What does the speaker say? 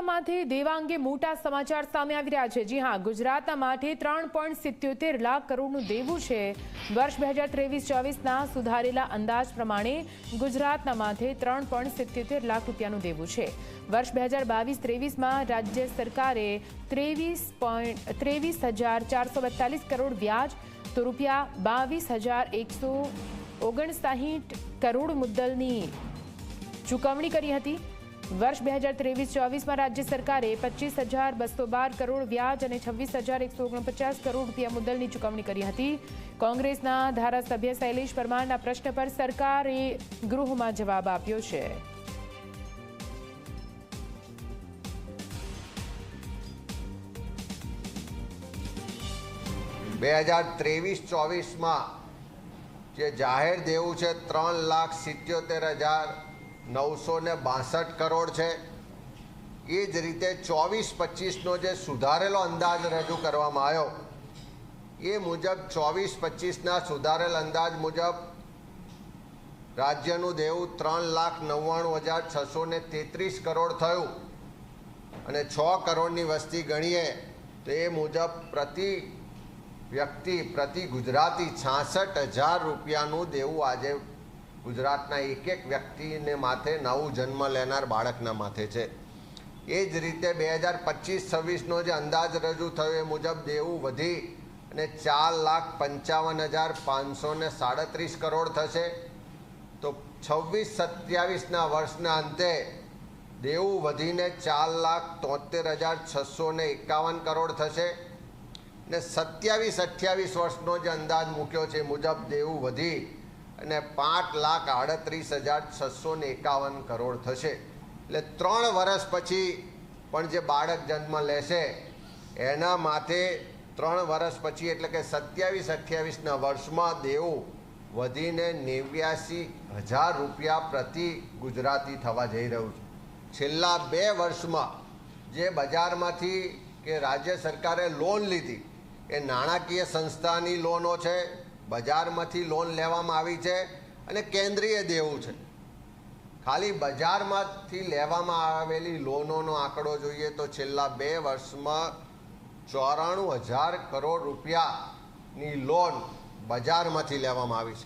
ગુજરાતમાંથી દેવા અંગે મોટા સમાચાર સામે આવી રહ્યા છે। જી હા, ગુજરાતના માટે 3.77 લાખ કરોડનું દેવું છે। વર્ષ 2023-24ના સુધારેલા અંદાજ પ્રમાણે ગુજરાતના માથે 3.77 લાખ રૂપિયાનું દેવું છે। વર્ષ 2022-23માં રાજ્ય સરકારે 23,442 કરોડ વ્યાજ તો રૂપિયા 22,159 કરોડ મુદ્દલની ચૂકવણી કરી હતી। वर्ष 2023-24 में राज्य सरकारे 25,212 करोड़ व्याज और 26,149 करोड़ रूपिया मुद्दलनी चुकवणी करी हती। कांग्रेसना धारासभ्य शैलेष परमारना प्रश्न पर सरकारे गृहमां जवाब आप्यो छे। 2023-24 में जे जाहिर देवुं छे 3,77,962 करोड़ है। ये ज रीते 24-25 जे सुधारेलो अंदाज रजू करवामां आव्यो ये मुजब 24-25 सुधारेल अंदाज मुजब राज्यनु देवुं 3,99,633 करोड़ थयुं अने 6 करोड़नी वस्ती गणीए तो ये मुजब प्रति व्यक्ति प्रति गुजराती 66,000 रूपियानु देवुं आज गुजरातना एक एक व्यक्ति ने माथे नवुं जन्म लेनार बाळकना माथे छे। ए ज रीते 2025-26 नो जे अंदाज रजू थयो ए मुजब देवुं वधी अने 4,55,537 करोड़ थशे। तो 26-27 ना वर्षना अंते देवुं वधीने 4,73,651 करोड़ थशे ने 27-28 वर्षनो जे अंदाज मूक्यो छे मुजब देवुं वधी અને 5,38,651 करोड़ थशे। એટલે 3 વર્ષ પછી પણ જે બાળક જન્મ લેશે એના માથે 3 વર્ષ પછી એટલે કે 27-28ના વર્ષમાં દેવું વધીને 89,000 રૂપિયા પ્રતિ ગુજરાતી થવા જઈ રહ્યું છે। છેલ્લા 2 વર્ષમાં જે બજારમાંથી કે રાજ્ય સરકારે લોન લીધી એ નાણાકીય સંસ્થાની લોનો છે, બજારમાંથી લોન લેવામાં આવી છે અને કેન્દ્રીય દેવું છે। ખાલી બજારમાંથી લેવામાં આવેલી લોનોનો આંકડો જોઈએ તો છેલ્લા 2 વર્ષમાં 94,000 કરોડ રૂપિયાની લોન બજારમાંથી લેવામાં આવી છે।